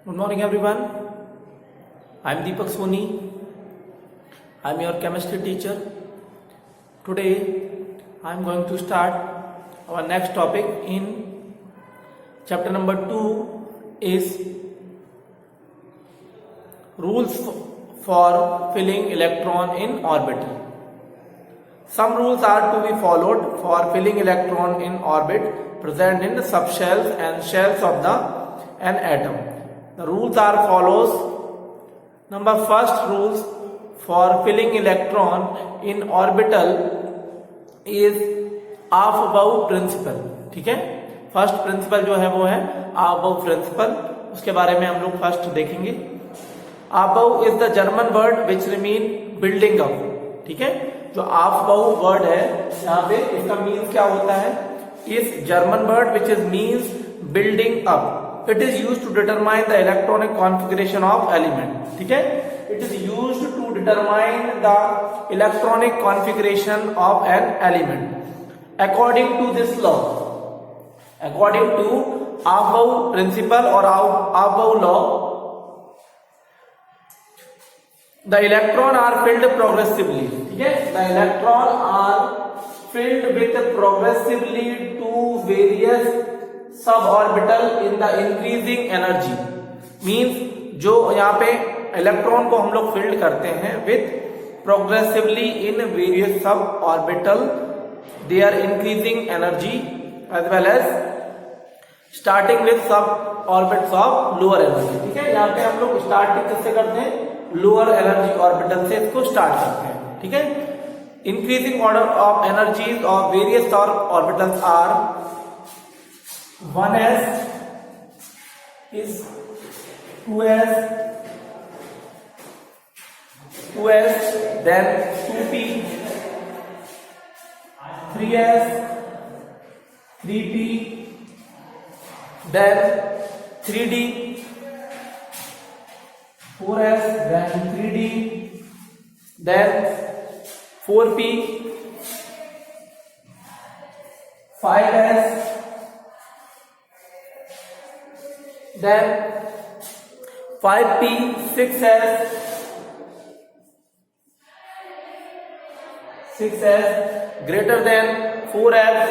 Good morning, everyone. I am Deepak Soni. I am your chemistry teacher. Today, I am going to start our next topic in chapter number 2 is rules for filling electron in orbital. Some rules are to be followed for filling electron in orbit present in the subshells and shells of an atom. The rules are follows. Number first rules for filling electron in orbital is half above principle. ठीक है, first principle जो है वो है half above principal. उसके बारे में हम लोग फर्स्ट देखेंगे. above is the German word which mean building up. ठीक है, जो half above वर्ड है यहाँ पे इसका मीन्स क्या होता है? इस German word which is means building up. It is used to determine the electronic configuration of element. ठीक है, it is used to determine the electronic configuration of an element. According to this law, according to above principle or above law, the electron are filled progressively. ठीक है, the electron are filled with progressively to various suborbital in the increasing energy. Means जो यहाँ पे electron को हम लोग field करते हैं with progressively in various suborbital they are increasing energy as well as starting with suborbits of lower energy. ठीक है, यहाँ पे हम लोग स्टार्टिंग किससे करते हैं? लोअर एनर्जी ऑर्बिटल से इसको स्टार्ट करते हैं. ठीक है, increasing order of energies of various orbitals are 1s is 2s, then 2p, 3s, 3p, then 3d, 4s, then 3d, then 4p, 5s, then 5p, 6s, 6s greater than 4s,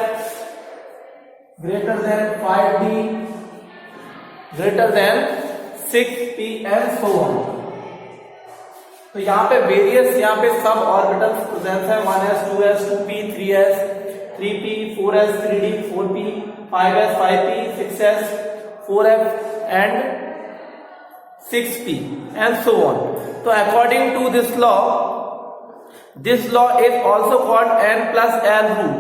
greater than 5d, greater than 6p and so on. तो यहाँ पे various यहाँ पे sub orbitals present है 1s, 2s, 2p, 3s, 3p, 4s, 3d, 4p, 5s, 5p, 6s, 4f and 6p and so on. So according to this law is also called n plus l rule.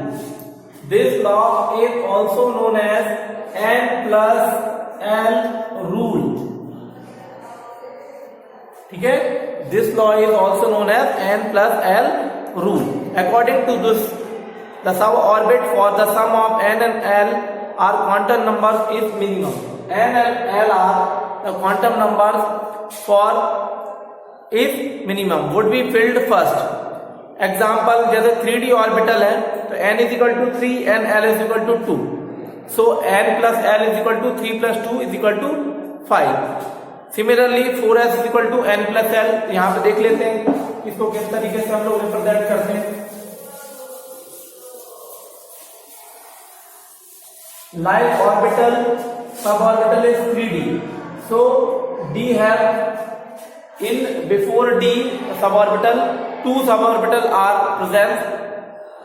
This law is also known as n plus l rule. ठीक है, this law is also known as n plus l rule. According to this, the suborbit for the sum of n and l are quantum numbers is minimum. n and l are the quantum numbers for if minimum would be filled first. Example, जैसे 3d orbital है तो n is equal to 3 and l is equal to 2. So n plus l is equal to 3 plus 2 is equal to 5. Similarly 4s is equal to n plus l. यहाँ पे देख लेते हैं इसको किस तरीके से हम लोग रिप्रेजेंट करते हैं. Like orbital, suborbital is 3d. So d have in before d suborbital, two suborbital are present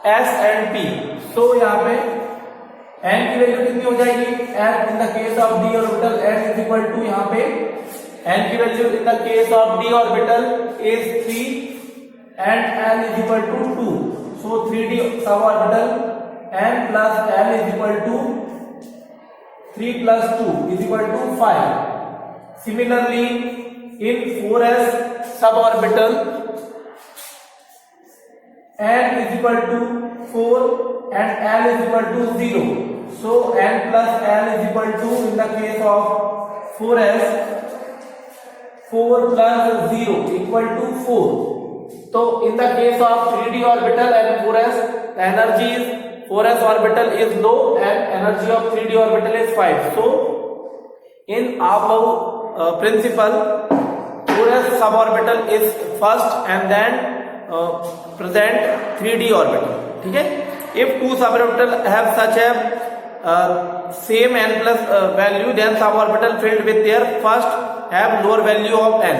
s and p. So यहाँ पे n की वैल्यू कितनी हो जाएगी? n in the case of d orbital n is equal to यहाँ पे n की value in the case of d orbital is 3 and l is equal to 2. So 3d suborbital n plus l is equal to 3 plus 2 is equal to 5. Similarly, in 4s suborbital, n is equal to 4 and l is equal to 0. So n plus l is equal to, in the case of 4s, 4 plus 0 equal to 4. So in the case of 3d orbital and 4s, the energy is 4s orbital is low and energy of 3d orbital is 5. So in above principle, 4s suborbital is first and then present 3d orbital. ठीक है, if two suborbital have such a same n plus value, then suborbital filled with their first have lower value of n.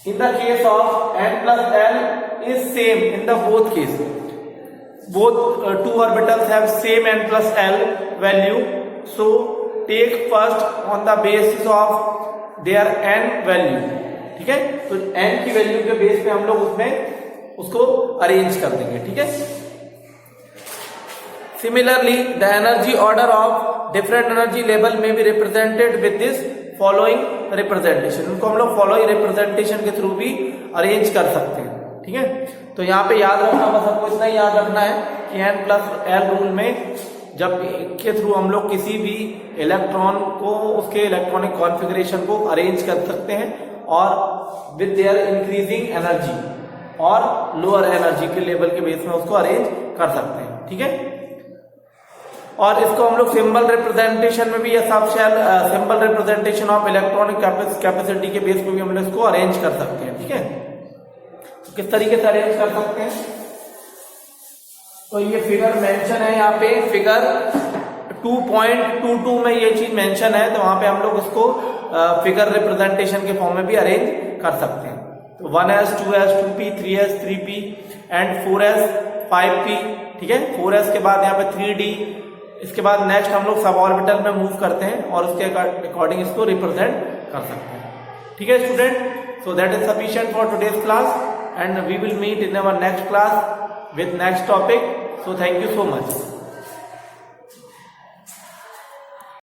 In the case of n plus l is same in the both case, both two orbitals have same n plus l value, so take first on the basis of their n value. ठीक है, तो n की value के base पे हम लोग उसमें उसको अरेंज कर देंगे. ठीक है, similarly the energy order of different energy level में भी represented with this following representation. उनको हम लोग फॉलोइंग रिप्रेजेंटेशन के थ्रू भी अरेंज कर सकते हैं. ठीक है, तो यहाँ पे याद रखना, बस हमको इतना ही याद रखना है कि n प्लस l रूल में जब के थ्रू हम लोग किसी भी इलेक्ट्रॉन को उसके इलेक्ट्रॉनिक कॉन्फ़िगरेशन को अरेंज कर सकते हैं और विद देयर इंक्रीजिंग एनर्जी और लोअर एनर्जी के लेवल के बेस में उसको अरेंज कर सकते हैं. ठीक है, और इसको हम लोग सिंबल रिप्रेजेंटेशन में भी, या सब shell symbol representation of electronic capacity के बेस पे भी हम लोग इसको अरेंज कर सकते हैं. ठीक है, तो किस तरीके से अरेंज कर सकते हैं, तो ये फिगर मेंशन है यहाँ पे, फिगर 2.22 में ये चीज मेंशन है, तो वहां पे हम लोग उसको फिगर रिप्रेजेंटेशन के फॉर्म में भी अरेंज कर सकते हैं. तो 1s 2s 2p 3s 3p and 4s 5p. ठीक है, 4s के बाद यहाँ पे 3d, इसके बाद नेक्स्ट हम लोग सब ऑर्बिटल में मूव करते हैं और उसके अकॉर्डिंग इसको रिप्रेजेंट कर सकते हैं. ठीक है student, so that is sufficient for today's class and we will meet in our next class with next topic. So thank you so much.